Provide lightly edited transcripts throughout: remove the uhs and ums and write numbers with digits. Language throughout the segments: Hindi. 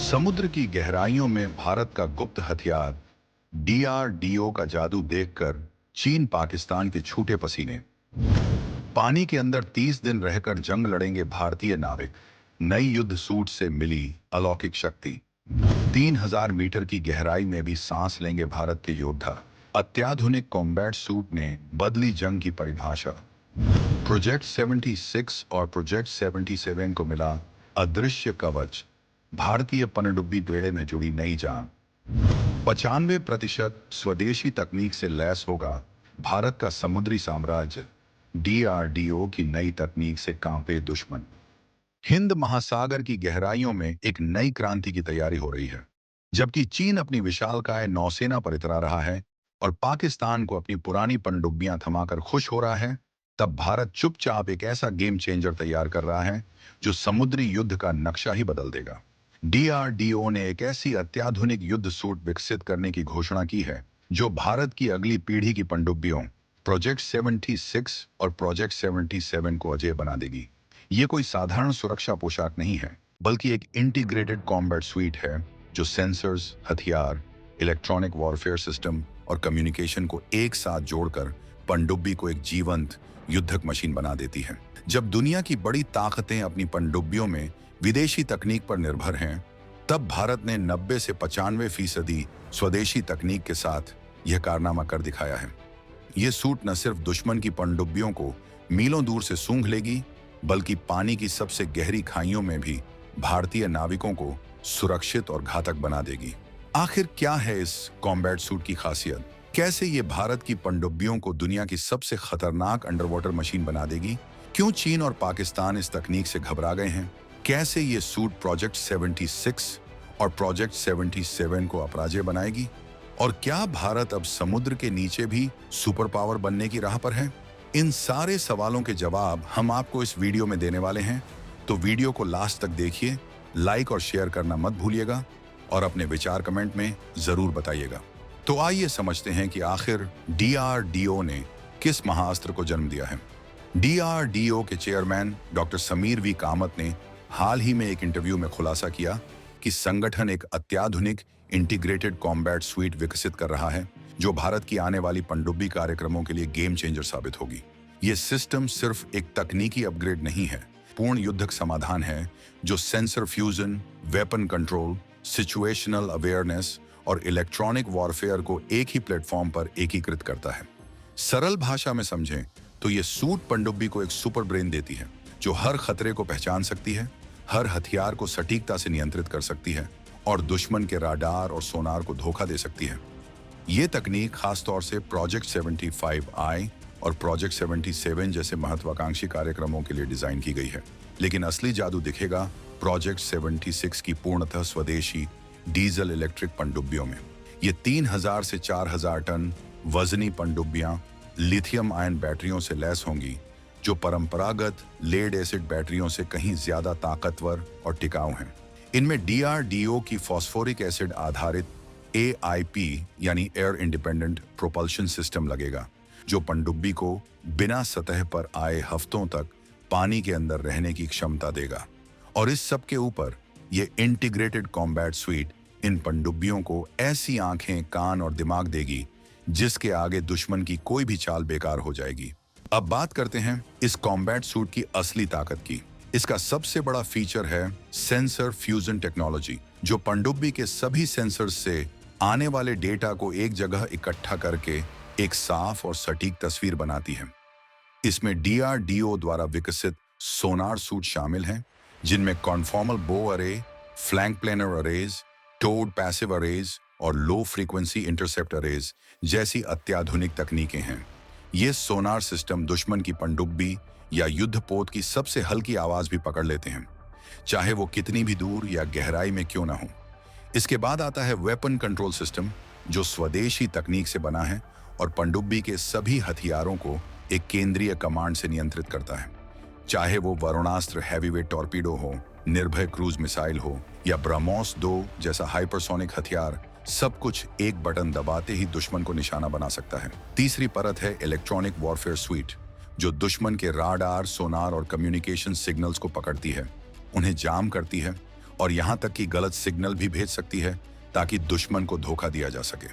समुद्र की गहराइयों में भारत का गुप्त हथियार डीआरडीओ का जादू देखकर चीन पाकिस्तान के छूटे पसीने। पानी के अंदर 30 दिन रहकर जंग लड़ेंगे भारतीय नाविक। नई युद्ध सूट से मिली अलौकिक शक्ति। 3000 मीटर की गहराई में भी सांस लेंगे भारत के योद्धा। अत्याधुनिक कॉम्बैट सूट ने बदली जंग की परिभाषा। प्रोजेक्ट 76 और प्रोजेक्ट 77 को मिला अदृश्य कवच। भारतीय पनडुब्बी बेड़े में जुड़ी नई जान। 95% स्वदेशी तकनीक से लैस होगा भारत का समुद्री साम्राज्य। डीआरडीओ की नई तकनीक से कांपे दुश्मन। हिंद महासागर की गहराइयों में एक नई क्रांति की तैयारी हो रही है। जबकि चीन अपनी विशालकाय नौसेना पर इतरा रहा है और पाकिस्तान को अपनी पुरानी पनडुब्बियां थमाकर खुश हो रहा है, तब भारत चुपचाप एक ऐसा गेम चेंजर तैयार कर रहा है जो समुद्री युद्ध का नक्शा ही बदल देगा। डीआरडीओ ने एक ऐसी अत्याधुनिक युद्ध सूट विकसित करने की घोषणा की है जो भारत की अगली पीढ़ी की पनडुब्बियों प्रोजेक्ट 76 और प्रोजेक्ट 77 को अजेय बना देगी। ये कोई साधारण सुरक्षा पोशाक नहीं है, बल्कि एक इंटीग्रेटेड कॉम्बैट स्वीट है जो सेंसर्स, हथियार, इलेक्ट्रॉनिक वॉरफेयर सिस्टम और कम्युनिकेशन को एक साथ जोड़कर पनडुब्बी को एक जीवंत युद्धक मशीन बना देती है। जब दुनिया की बड़ी ताकतें अपनी पनडुब्बियों में विदेशी तकनीक पर निर्भर हैं, तब भारत ने 90 से 95% स्वदेशी तकनीक के साथ यह कारनामा कर दिखाया है। यह सूट न सिर्फ दुश्मन की पनडुब्बियों को मीलों दूर से सूंघ लेगी, बल्कि पानी की सबसे गहरी खाइयों में भी भारतीय नाविकों को सुरक्षित और घातक बना देगी। आखिर क्या है इस कॉम्बैट सूट की खासियत? कैसे ये भारत की पनडुब्बियों को दुनिया की सबसे खतरनाक अंडरवाटर मशीन बना देगी? क्यों चीन और पाकिस्तान इस तकनीक से घबरा गए हैं? कैसे ये सूट प्रोजेक्ट 76 और प्रोजेक्ट 77 को अपराजय बनाएगी? और क्या भारत अब समुद्र के नीचे भी सुपर पावर बनने की राह पर है? इन सारे सवालों के जवाब हम आपको इस वीडियो में देने वाले हैं, तो वीडियो को लास्ट तक देखिए, लाइक और शेयर करना मत भूलिएगा और अपने विचार कमेंट में जरूर बताइएगा। तो आइए समझते हैं कि आखिर डीआरडीओ ने किस महाअस्त्र को जन्म दिया है। डीआरडीओ के chairman doctor Sameer V Kamat ने हाल ही में एक इंटरव्यू में खुलासा किया कि संगठन एक अत्याधुनिक इंटीग्रेटेड कॉम्बैट स्वीट विकसित कर रहा है जो भारत की आने वाली पनडुब्बी कार्यक्रमों के लिए गेम चेंजर साबित होगी। ये सिस्टम सिर्फ एक तकनीकी अपग्रेड नहीं है, पूर्ण युद्धक समाधान है जो sensor fusion, weapon control, situational awareness और इलेक्ट्रॉनिक वॉरफेयर को एक ही प्लेटफॉर्म पर एकीकृत करता है। सरल भाषा में समझें तो ये सूट पनडुब्बी को एक सुपर ब्रेन देती है जो हर खतरे को पहचान सकती है, हर हथियार को सटीकता से नियंत्रित कर सकती है और दुश्मन के राडार और सोनार को धोखा दे सकती है। ये तकनीक खासतौर से प्रोजेक्ट 75I और प्रोजेक्ट 77 जैसे महत्वाकांक्षी कार्यक्रमों के लिए डिजाइन की गई है। लेकिन असली जादू दिखेगा प्रोजेक्ट 76 की पूर्णतः स्वदेशी डीजल इलेक्ट्रिक पनडुब्बियों में। ये 3000 से 4000 टन वजनी पनडुब्बियां लिथियम आयन बैटरियों से लैस होंगी जो परंपरागत लेड एसिड बैटरियों से कहीं ज्यादा ताकतवर और टिकाऊ हैं। इनमें डीआरडीओ की फॉस्फोरिक एसिड आधारित AIP यानी एयर इंडिपेंडेंट प्रोपल्शन सिस्टम लगेगा जो पनडुब्बी को बिना सतह पर आए हफ्तों तक पानी के अंदर रहने की क्षमता देगा। और इस सब के ऊपर ये इंटीग्रेटेड कॉम्बैट स्वीट इन पनडुब्बियों को ऐसी आंखें, कान और दिमाग देगी जिसके आगे दुश्मन की कोई भी चाल बेकार हो जाएगी। अब बात करते हैं इस कॉम्बैट सूट की असली ताकत की। इसका सबसे बड़ा फीचर है सेंसर फ्यूजन टेक्नोलॉजी, जो पनडुब्बी के सभी सेंसर्स से आने वाले डेटा को एक जगह इकट्ठा करके एक साफ और सटीक तस्वीर बनाती है। इसमें डीआरडीओ द्वारा विकसित सोनार सूट शामिल हैं, जिनमें conformal bow array, flank planar arrays, towed passive arrays और लो फ्रीक्वेंसी इंटरसेप्ट अरेज जैसी अत्याधुनिक तकनीकें हैं। ये सोनार सिस्टम दुश्मन की पनडुब्बी या युद्धपोत की सबसे हल्की आवाज भी पकड़ लेते हैं, चाहे वो कितनी भी दूर या गहराई में क्यों ना हो। इसके बाद आता है वेपन कंट्रोल सिस्टम, जो स्वदेशी तकनीक से बना है और पनडुब्बी के सभी हथियारों को एक केंद्रीय कमांड से नियंत्रित करता है। चाहे वो वरुणास्त्र हैवीवेट टॉर्पीडो हो, निर्भय क्रूज मिसाइल हो या ब्रह्मोस 2 जैसा हाइपरसोनिक हथियार, सब कुछ एक बटन दबाते ही दुश्मन को निशाना बना सकता है। तीसरी परत है इलेक्ट्रॉनिक वॉरफेयर स्वीट, जो दुश्मन के राडार, सोनार और कम्युनिकेशन सिग्नल्स को पकड़ती है, उन्हें जाम करती है और यहां तक कि गलत सिग्नल भी भेज सकती है ताकि दुश्मन को धोखा दिया जा सके।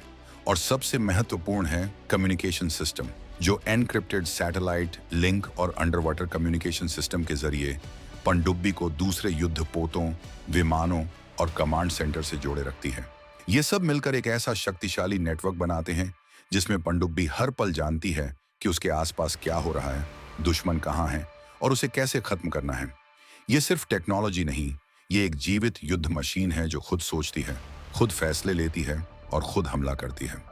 और सबसे महत्वपूर्ण है कम्युनिकेशन सिस्टम, जो एनक्रिप्टेड सैटेलाइट लिंक और अंडर वाटर कम्युनिकेशन सिस्टम के जरिए पनडुब्बी को दूसरे युद्ध पोतों, विमानों और कमांड सेंटर से जोड़े रखती है। ये सब मिलकर एक ऐसा शक्तिशाली नेटवर्क बनाते हैं जिसमें पनडुब्बी हर पल जानती है कि उसके आसपास क्या हो रहा है, दुश्मन कहाँ है और उसे कैसे खत्म करना है। ये सिर्फ टेक्नोलॉजी नहीं, ये एक जीवित युद्ध मशीन है जो खुद सोचती है, खुद फैसले लेती है और खुद हमला करती है।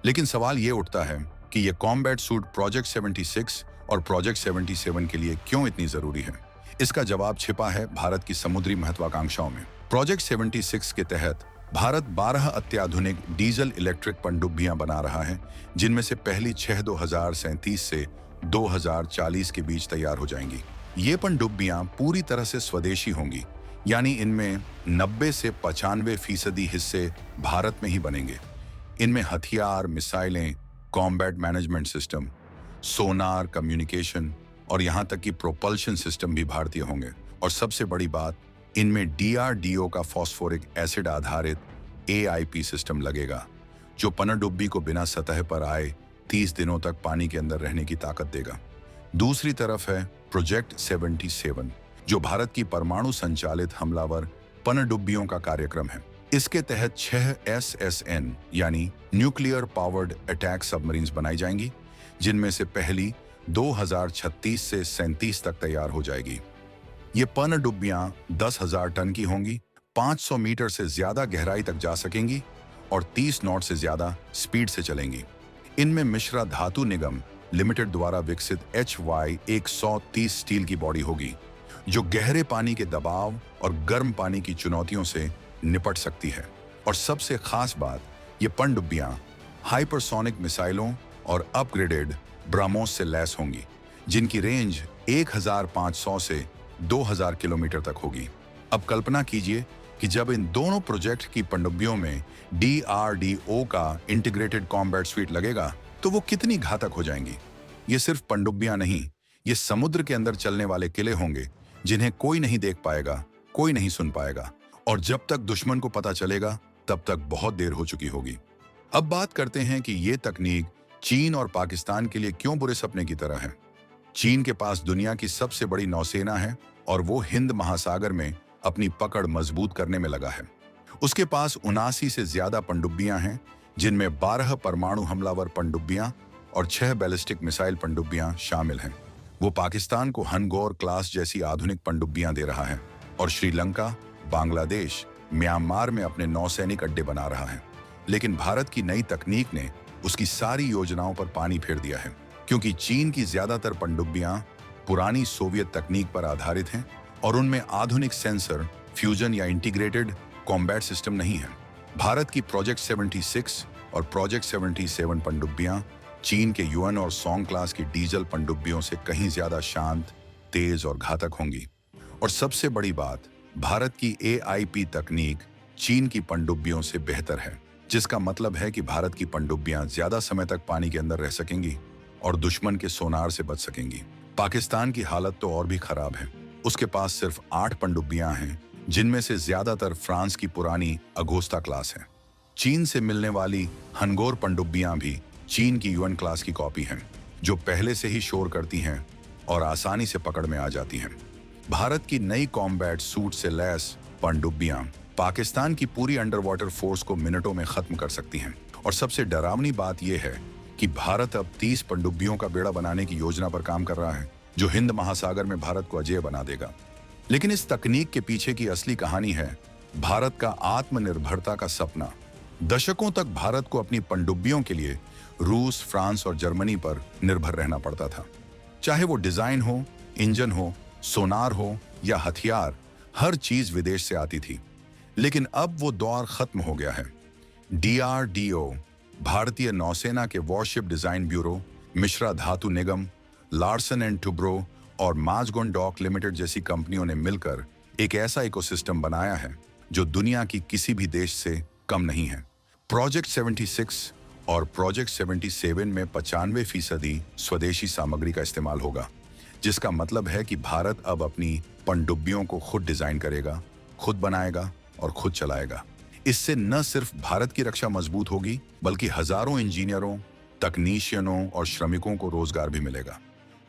लेकिन सवाल ये उठता है कि ये कॉम्बैट सूट प्रोजेक्ट 76 और प्रोजेक्ट 77 के लिए क्यों इतनी जरूरी है? इसका जवाब छिपा है भारत की समुद्री महत्वाकांक्षाओं में। प्रोजेक्ट 76 के तहत भारत 12 अत्याधुनिक डीजल इलेक्ट्रिक पनडुब्बियां बना रहा है, जिनमें से पहली 6 2037 से 2040 के बीच तैयार हो जाएंगी। ये पनडुब्बियां पूरी तरह से स्वदेशी होंगी, यानी इनमें 90 से 95% हिस्से भारत में ही बनेंगे। इनमें हथियार, मिसाइलें, कॉम्बैट मैनेजमेंट सिस्टम, सोनार, कम्युनिकेशन और यहां तक कि प्रोपल्शन सिस्टम भी भारतीय होंगे। और सबसे बड़ी बात, इनमें DRDO का फॉस्फोरिक एसिड आधारित AIP सिस्टम लगेगा, जो पनडुब्बी को बिना सतह पर आए 30 दिनों तक पानी के अंदर रहने की ताकत देगा। दूसरी तरफ है प्रोजेक्ट 77, जो भारत की परमाणु संचालित हमलावर पनडुब्बियों का कार्यक्रम है। इसके तहत 6 SSN यानी न्यूक्लियर पावर्ड अटैक सबमरीन्स बनाई जाएंगी, जिनमें से पहली 2036 से 37 तक तैयार हो जाएगी। ये पनडुब्बियां 10,000 टन की होंगी, 500 मीटर से ज्यादा गहराई तक जा सकेंगी और 30 नॉट से ज्यादा स्पीड से चलेंगी। इनमें मिश्रा धातु निगम लिमिटेड द्वारा विकसित HY 130 स्टील की बॉडी होगी, जो गहरे पानी के दबाव और गर्म पानी की चुनौतियों से निपट सकती है। और सबसे खास बात, ये पनडुब्बियां हाइपरसोनिक मिसाइलों और अपग्रेडेड ब्रह्मोस से लैस होंगी, जिनकी रेंज 1500 से 2000 किलोमीटर तक होगी। अब कल्पना कीजिए कि जब इन दोनों प्रोजेक्ट की पनडुब्बियों में DRDO का इंटीग्रेटेड कॉम्बैट स्वीट लगेगा तो वो कितनी घातक हो जाएंगी। ये सिर्फ पनडुब्बियां नहीं, ये समुद्र के अंदर चलने वाले किले होंगे, जिन्हें कोई नहीं देख पाएगा, कोई नहीं सुन पाएगा, और जब तक दुश्मन को पता चलेगा तब तक बहुत देर हो चुकी होगी। अब बात करते हैं कि ये तकनीक चीन और पाकिस्तान के लिए क्यों बुरे सपने की तरह है। चीन के पास दुनिया की सबसे बड़ी नौसेना है और वो हिंद महासागर में अपनी पकड़ मजबूत करने में लगा है। उसके पास 79 से ज्यादा पनडुब्बियां हैं, जिनमें 12 परमाणु हमलावर पनडुब्बियां और 6 बैलिस्टिक मिसाइल पनडुब्बियां शामिल हैं। वो पाकिस्तान को हनगौर क्लास जैसी आधुनिक पनडुब्बियां दे रहा है और श्रीलंका, बांग्लादेश, म्यांमार में अपने नौसैनिक अड्डे बना रहा है। लेकिन भारत की नई तकनीक ने उसकी सारी योजनाओं पर पानी फेर दिया है, क्योंकि चीन की ज्यादातर पनडुब्बियां पुरानी सोवियत तकनीक पर आधारित हैं और उनमें आधुनिक सेंसर, फ्यूजन या इंटीग्रेटेड कॉम्बैट सिस्टम नहीं है। भारत की प्रोजेक्ट 76 और प्रोजेक्ट 77 पनडुब्बियां चीन के युएन और सॉन्ग क्लास की डीजल पनडुब्बियों से कहीं ज्यादा शांत, तेज और घातक होंगी। और सबसे बड़ी बात, भारत की AIP तकनीक चीन की पनडुब्बियों से बेहतर है, जिसका मतलब है कि भारत की पनडुब्बियां ज्यादा समय तक पानी के अंदर रह सकेंगी और दुश्मन के सोनार से बच सकेंगी। पाकिस्तान की हालत तो और भी खराब है। उसके पास सिर्फ 8 पनडुब्बियां हैं, जिनमें से ज्यादातर फ्रांस की पुरानी अगोस्ता क्लास है। चीन से मिलने वाली हनगौर पनडुब्बियां भी चीन की UN क्लास की कॉपी हैं, जो पहले से ही शोर करती हैं और आसानी से पकड़ में आ जाती हैं। भारत की नई कॉम्बैट सूट से लैस पनडुब्बियां पाकिस्तान की पूरी अंडर वाटर फोर्स को मिनटों में खत्म कर सकती हैं। और सबसे डरावनी बात यह है कि भारत अब 30 पनडुब्बियों का बेड़ा बनाने की योजना पर काम कर रहा है, जो हिंद महासागर में भारत को अजेय बना देगा। लेकिन इस तकनीक के पीछे की असली कहानी है भारत का आत्मनिर्भरता का सपना। दशकों तक भारत को अपनी पनडुब्बियों के लिए रूस, फ्रांस और जर्मनी पर निर्भर रहना पड़ता था। चाहे वो डिजाइन हो, इंजन हो, सोनार हो या हथियार, हर चीज विदेश से आती थी। लेकिन अब वो दौर खत्म हो गया है। DRDO, भारतीय नौसेना के वॉरशिप डिजाइन ब्यूरो, मिश्रा धातु निगम, लार्सन एंड टुब्रो और माजगोन डॉक लिमिटेड जैसी कंपनियों ने मिलकर एक ऐसा इकोसिस्टम बनाया है जो दुनिया की किसी भी देश से कम नहीं है। प्रोजेक्ट 76 और प्रोजेक्ट 77 में 95% स्वदेशी सामग्री का इस्तेमाल होगा, जिसका मतलब है कि भारत अब अपनी पनडुब्बियों को खुद डिजाइन करेगा, खुद बनाएगा और खुद चलाएगा। इससे न सिर्फ भारत की रक्षा मजबूत होगी, बल्कि हजारों इंजीनियरों, तकनीशियनों और श्रमिकों को रोजगार भी मिलेगा।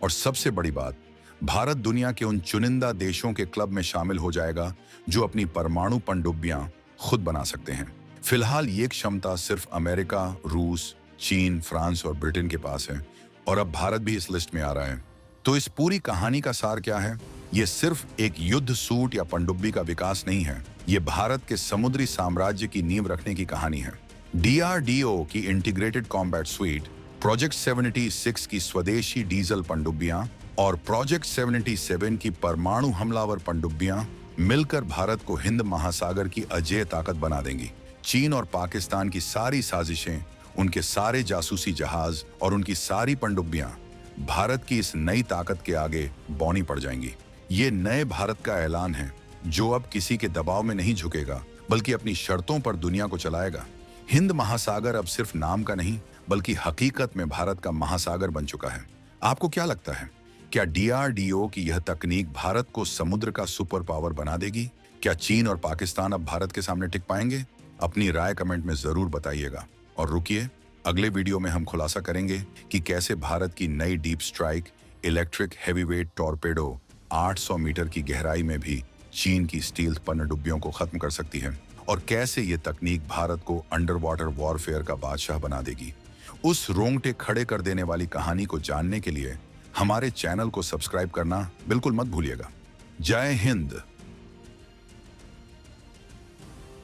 और सबसे बड़ी बात, भारत दुनिया के उन चुनिंदा देशों के क्लब में शामिल हो जाएगा जो अपनी परमाणु पनडुब्बियां खुद बना सकते हैं। फिलहाल ये क्षमता सिर्फ अमेरिका, रूस, चीन, फ्रांस और ब्रिटेन के पास है, और अब भारत भी इस लिस्ट में आ रहा है। तो इस पूरी कहानी का सार क्या है? ये सिर्फ एक युद्ध सूट या पनडुब्बी का विकास नहीं है, ये भारत के समुद्री साम्राज्य की नींव रखने की कहानी है। डीआरडीओ की इंटीग्रेटेड कॉम्बैट स्वीट, प्रोजेक्ट 76 की स्वदेशी डीजल पनडुब्बियां और प्रोजेक्ट 77 की परमाणु हमलावर पनडुब्बियां मिलकर भारत को हिंद महासागर की अजेय ताकत बना देंगी। चीन और पाकिस्तान की सारी साजिशें, उनके सारे जासूसी जहाज और उनकी सारी पनडुब्बियां भारत की इस नई ताकत के आगे बौनी पड़ जाएंगी। ये नए भारत का ऐलान है, जो अब किसी के दबाव में नहीं झुकेगा, बल्कि अपनी शर्तों पर दुनिया को चलाएगा। हिंद महासागर अब सिर्फ नाम का नहीं, बल्कि हकीकत में भारत का महासागर बन चुका है। आपको क्या लगता है? क्या डीआरडीओ की यह तकनीक भारत को समुद्र का सुपर पावर बना देगी? क्या चीन और पाकिस्तान अब भारत के सामने टिक पाएंगे? अपनी राय कमेंट में जरूर बताइएगा। और रुकिए, अगले वीडियो में हम खुलासा करेंगे कि कैसे भारत की नई deep strike electric heavyweight torpedo 800 metre की गहराई में भी चीन की स्टील पनडुब्बियों को खत्म कर सकती है, और कैसे ये तकनीक भारत को अंडर वाटर वॉरफेयर का बादशाह बना देगी। उस रोंगटे खड़े कर देने वाली कहानी को जानने के लिए हमारे चैनल को सब्सक्राइब करना बिल्कुल मत भूलिएगा। जय हिंद।